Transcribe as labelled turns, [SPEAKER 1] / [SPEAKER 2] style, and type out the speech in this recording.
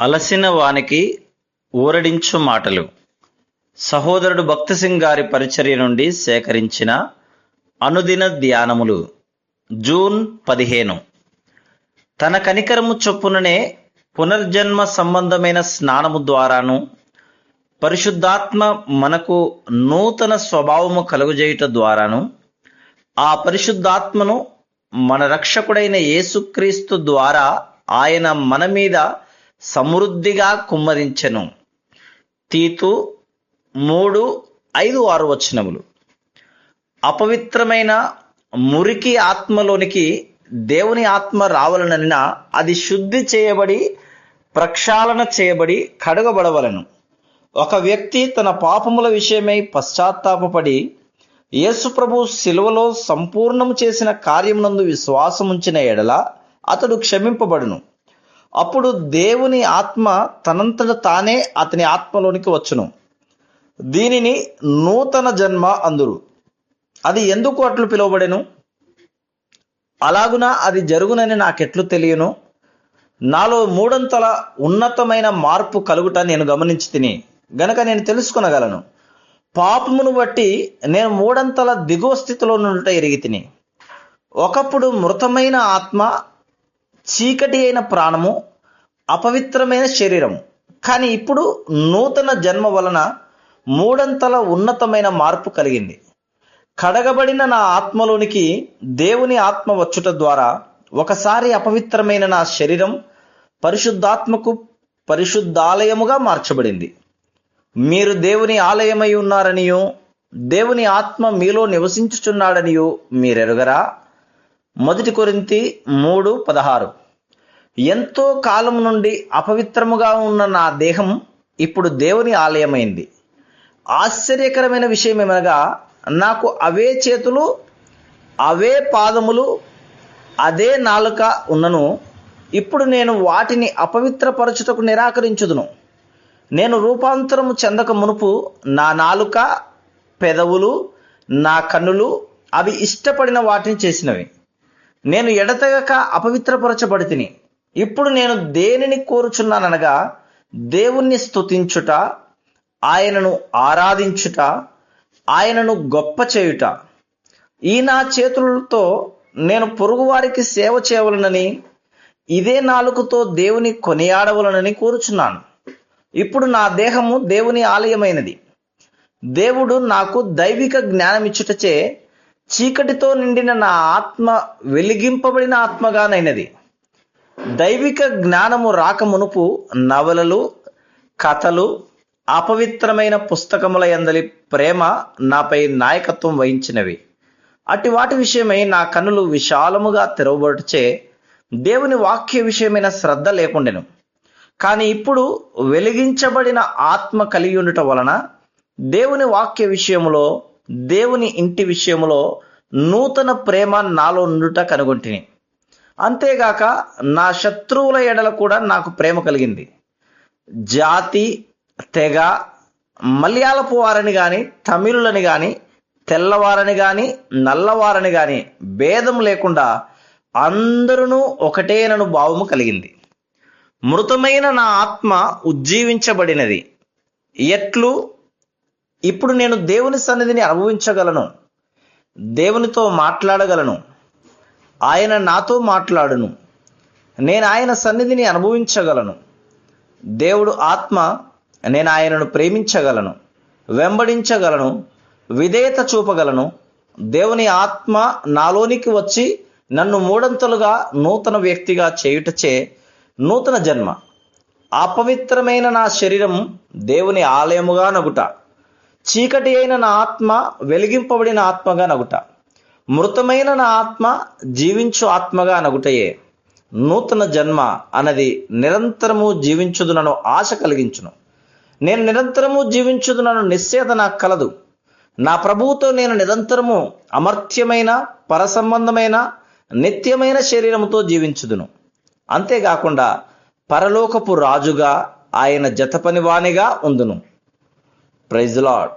[SPEAKER 1] అలసిన వానికి ఊరడించు మాటలు. సహోదరుడు భక్తి సింగ్ గారి పరిచర్య నుండి సేకరించిన అనుదిన ధ్యానములు. జూన్ 15. తన కనికరము చొప్పుననే పునర్జన్మ సంబంధమైన స్నానము ద్వారాను పరిశుద్ధాత్మ మనకు నూతన స్వభావము కలుగజేయుట ద్వారాను ఆ పరిశుద్ధాత్మను మన రక్షకుడైన యేసుక్రీస్తు ద్వారా ఆయన మన మీద సమృద్ధిగా కుమ్మరించెను. తీతు 3:5-6 అపవిత్రమైన మురికి ఆత్మలోనికి దేవుని ఆత్మ రావాలనన అది శుద్ధి చేయబడి ప్రక్షాళన చేయబడి కడగబడవలను. ఒక వ్యక్తి తన పాపముల విషయమై పశ్చాత్తాపపడి యేసుప్రభు శిలువలో సంపూర్ణము చేసిన కార్యమునందు విశ్వాసముంచిన ఎడల అతడు క్షమింపబడును. అప్పుడు దేవుని ఆత్మ తనంతట తానే అతని ఆత్మలోనికి వచ్చును. దీనిని నూతన జన్మ అందురు. అది ఎందుకు అట్లు పిలువబడెను? అలాగున అది జరుగునని నాకెట్లు తెలియను? నాలో మూడంతల ఉన్నతమైన మార్పు కలుగుట నేను గమనించి తిని గనక నేను తెలుసుకొనగలను. పాపమును బట్టి నేను మూడంతల దిగువ స్థితిలో నుండుట ఎరిగి తిని. ఒకప్పుడు మృతమైన ఆత్మ, చీకటి అయిన ప్రాణము, అపవిత్రమైన శరీరము. కానీ ఇప్పుడు నూతన జన్మ వలన మూడంతల ఉన్నతమైన మార్పు కలిగింది. కడగబడిన నా ఆత్మలోనికి దేవుని ఆత్మ వచ్చుట ద్వారా ఒకసారి అపవిత్రమైన నా శరీరం పరిశుద్ధాత్మకు పరిశుద్ధాలయముగా మార్చబడింది. మీరు దేవుని ఆలయమై ఉన్నారనియో దేవుని ఆత్మ మీలో నివసించుచున్నాడనియో మీరెరుగరా? 1 కొరింథీ 3:16. ఎంతో కాలం నుండి అపవిత్రముగా ఉన్న నా దేహం ఇప్పుడు దేవుని ఆలయమైంది. ఆశ్చర్యకరమైన విషయం ఏమనగా నాకు అవే చేతులు, అవే పాదములు, అదే నాలుక ఉన్నను. ఇప్పుడు నేను వాటిని అపవిత్రపరచుటకు నిరాకరించుదును. నేను రూపాంతరము చెందక మునుపు నా నాలుక, పెదవులు, నా కన్నులు అవి ఇష్టపడిన వాటిని చేసినవి. నేను ఎడతెగక అపవిత్రపరచబడి తిని. ఇప్పుడు నేను దేనిని కోరుచున్నాననగా దేవుణ్ణి స్తుతించుట, ఆయనను ఆరాధించుట, ఆయనను గొప్ప చేయుట. ఈ నా చేతులతో నేను పొరుగువారికి సేవ చేయవలనని, ఇదే నాలుకతో దేవుని కొనియాడవలనని కోరుచున్నాను. ఇప్పుడు నా దేహము దేవుని ఆలయమైనది. దేవుడు నాకు దైవిక జ్ఞానమిచ్చుటచే చీకటితో నిండిన నా ఆత్మ వెలిగింపబడిన ఆత్మగానైనది. దైవిక జ్ఞానము రాక మునుపు నవలలు, కథలు, అపవిత్రమైన పుస్తకముల యందలి ప్రేమ నాపై నాయకత్వం వహించినవి. అట్టి వాటి విషయమై నా కన్నులు విశాలముగా తెరవబడుటచే దేవుని వాక్య విషయమైన శ్రద్ధ లేకుండెను. కానీ ఇప్పుడు వెలిగించబడిన ఆత్మ కలిగి ఉండుట వలన దేవుని వాక్య విషయములో, దేవుని ఇంటి విషయములో నూతన ప్రేమ నాలో నుండుట కనుగొంటిని. అంతేగాక నా శత్రువుల ఎడల కూడా నాకు ప్రేమ కలిగింది. జాతి, తెగ, మలయాళపు వారని కానీ, తమిళులని కానీ, తెల్లవారని కానీ, నల్లవారని కానీ భేదం లేకుండా అందరూ ఒకటేనను భావము కలిగింది. మృతమైన నా ఆత్మ ఉజ్జీవించబడినది. ఎట్లు? ఇప్పుడు నేను దేవుని సన్నిధిని అనుభవించగలను, దేవునితో మాట్లాడగలను, ఆయన నాతో మాట్లాడును, నేను ఆయన సన్నిధిని అనుభవించగలను. దేవుడు ఆత్మ, నేను ఆయనను ప్రేమించగలను, వెంబడించగలను, విధేయత చూపగలను. దేవుని ఆత్మ నాలోనికి వచ్చి నన్ను మూడంతలుగా నూతన వ్యక్తిగా చేయుటచే నూతన జన్మ. అపవిత్రమైన నా శరీరం దేవుని ఆలయముగా నగుట, చీకటి అయిన నా ఆత్మ వెలిగింపబడిన ఆత్మగా నగుట, మృతమైన నా ఆత్మ జీవించు ఆత్మగా నగుటయే. నూతన జన్మ అన్నది నిరంతరము జీవించుదునను ఆశ కలిగించును. నేను నిరంతరము జీవించుదునను నిశ్చయత నాకు కలదు. నా ప్రభువుతో నేను నిరంతరము అమర్త్యమైన, పరసంబంధమైన, నిత్యమైన శరీరముతో జీవించుదును. అంతేకాకుండా పరలోకపు రాజుగా, ఆయన జతపనివానిగా ఉందును. Praise the lord.